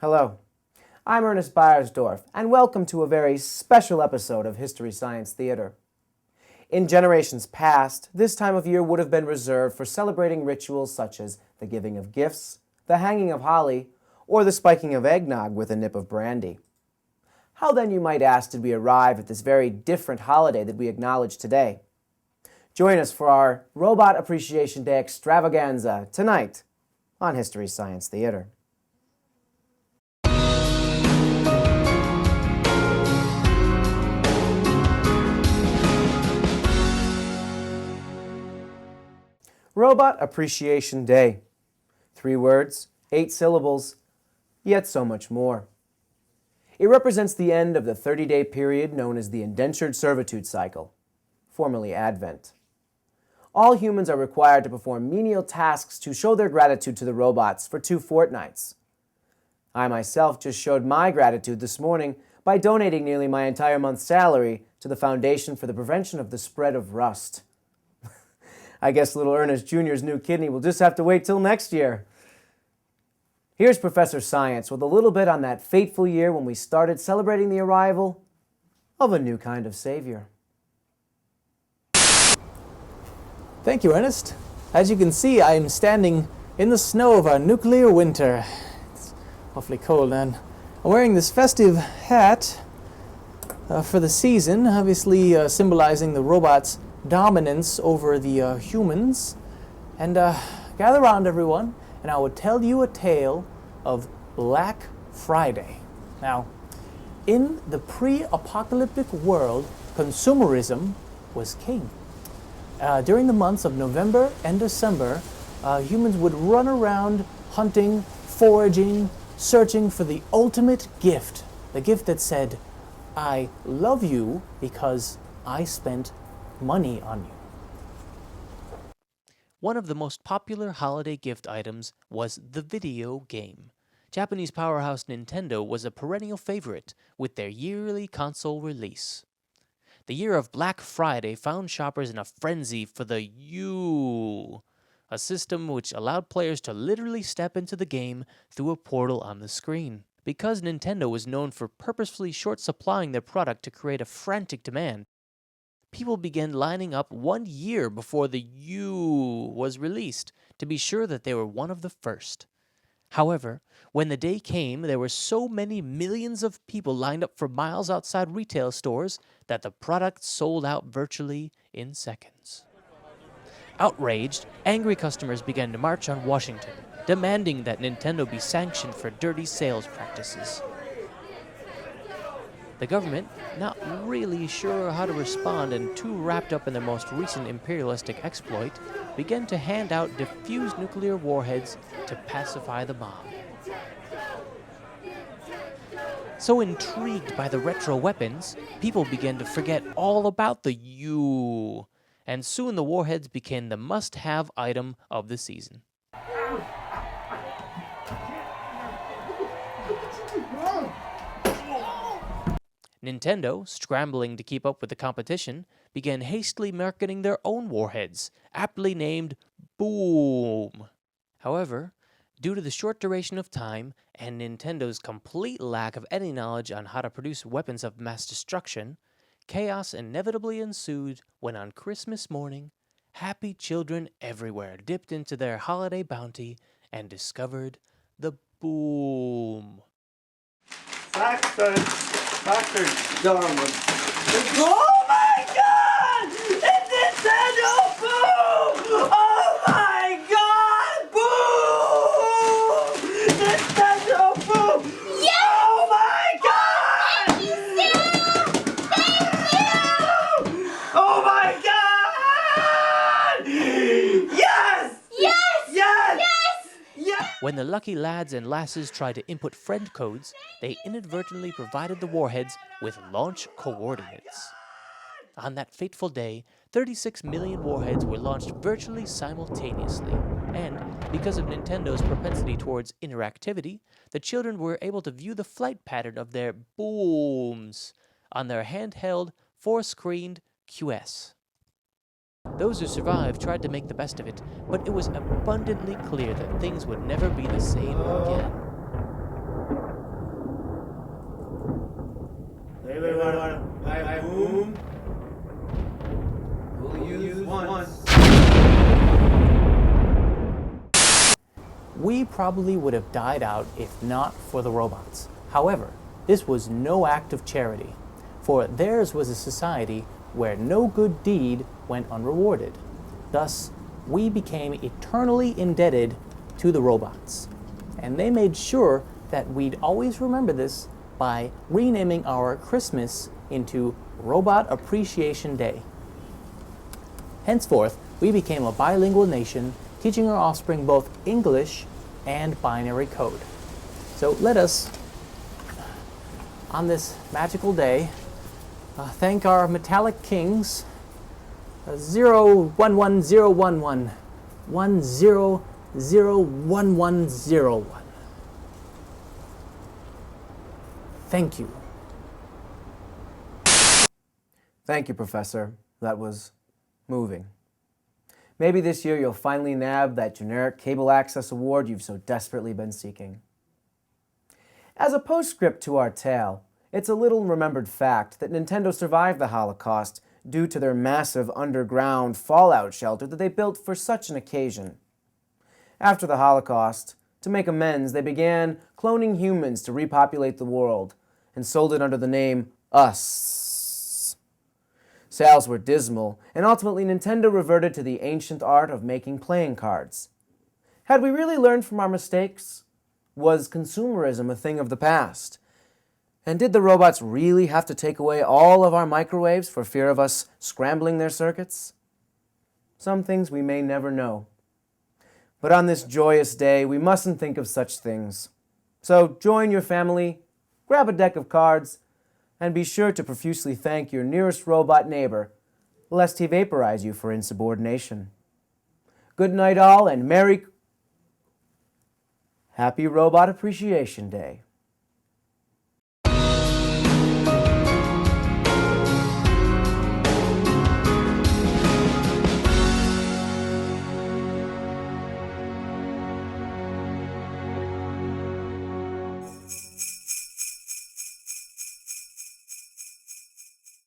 Hello, I'm Ernest Beiersdorf, and welcome to a very special episode of History Science Theater. In generations past, this time of year would have been reserved for celebrating rituals such as the giving of gifts, the hanging of holly, or the spiking of eggnog with a nip of brandy. How then, you might ask, did we arrive at this very different holiday that we acknowledge today? Join us for our Robot Appreciation Day extravaganza tonight on History Science Theater. Robot Appreciation Day. 3 words, 8 syllables, yet so much more. It represents the end of the 30-day period known as the indentured servitude cycle, formerly Advent. All humans are required to perform menial tasks to show their gratitude to the robots for 2 fortnights. I myself just showed my gratitude this morning by donating nearly my entire month's salary to the Foundation for the Prevention of the Spread of Rust. I guess little Ernest Jr.'s new kidney will just have to wait till next year. Here's Professor Science with a little bit on that fateful year when we started celebrating the arrival of a new kind of savior. Thank you, Ernest. As you can see, I am standing in the snow of our nuclear winter. It's awfully cold, and I'm wearing this festive hat for the season, obviously symbolizing the robots' dominance over the humans. And gather around, everyone, and I will tell you a tale of Black Friday. Now, in the pre-apocalyptic world, consumerism was king. During the months of November and December, humans would run around hunting, foraging, searching for the ultimate gift. The gift that said, I love you because I spent money on you. One of the most popular holiday gift items was the video game. Japanese powerhouse Nintendo was a perennial favorite with their yearly console release. The year of Black Friday found shoppers in a frenzy for the U, a system which allowed players to literally step into the game through a portal on the screen. Because Nintendo was known for purposefully short-supplying their product to create a frantic demand, people began lining up 1 year before the U was released to be sure that they were one of the first. However, when the day came, there were so many millions of people lined up for miles outside retail stores that the product sold out virtually in seconds. Outraged, angry customers began to march on Washington, demanding that Nintendo be sanctioned for dirty sales practices. The government, not really sure how to respond and too wrapped up in their most recent imperialistic exploit, began to hand out diffused nuclear warheads to pacify the mob. So intrigued by the retro weapons, people began to forget all about the U, and soon the warheads became the must-have item of the season. Nintendo, scrambling to keep up with the competition, began hastily marketing their own warheads, aptly named Boom. However, due to the short duration of time and Nintendo's complete lack of any knowledge on how to produce weapons of mass destruction, chaos inevitably ensued when on Christmas morning, happy children everywhere dipped into their holiday bounty and discovered the Boom. Backwards, Darwin. Oh my God! It's Nintendo Boom! Oh my God! Boom! Nintendo Boom! Yes! Oh my God! Thank you, Santa! Thank you! Oh my God! Yes! Yes! Yes! Yes! Yes! When the lucky lads and lasses tried to input friend codes, they inadvertently provided the warheads with launch coordinates. On that fateful day, 36 million warheads were launched virtually simultaneously, and because of Nintendo's propensity towards interactivity, the children were able to view the flight pattern of their booms on their handheld, 4-screened QS. Those who survived tried to make the best of it, but it was abundantly clear that things would never be the same again. by whom will use once. We probably would have died out if not for the robots. However, this was no act of charity, for theirs was a society where no good deed went unrewarded. Thus, we became eternally indebted to the robots. And they made sure that we'd always remember this by renaming our Christmas into Robot Appreciation Day. Henceforth, we became a bilingual nation, teaching our offspring both English and binary code. So let us, on this magical day, thank our metallic kings, 0110111 10011101. Thank you. Thank you, Professor. That was moving. Maybe this year you'll finally nab that generic cable access award you've so desperately been seeking. As a postscript to our tale, it's a little remembered fact that Nintendo survived the Holocaust due to their massive underground fallout shelter that they built for such an occasion. After the Holocaust, to make amends, they began cloning humans to repopulate the world and sold it under the name Us. Sales were dismal, and ultimately Nintendo reverted to the ancient art of making playing cards. Had we really learned from our mistakes? Was consumerism a thing of the past? And did the robots really have to take away all of our microwaves for fear of us scrambling their circuits? Some things we may never know. But on this joyous day, we mustn't think of such things. So join your family, grab a deck of cards, and be sure to profusely thank your nearest robot neighbor, lest he vaporize you for insubordination. Good night all, and Happy Robot Appreciation Day.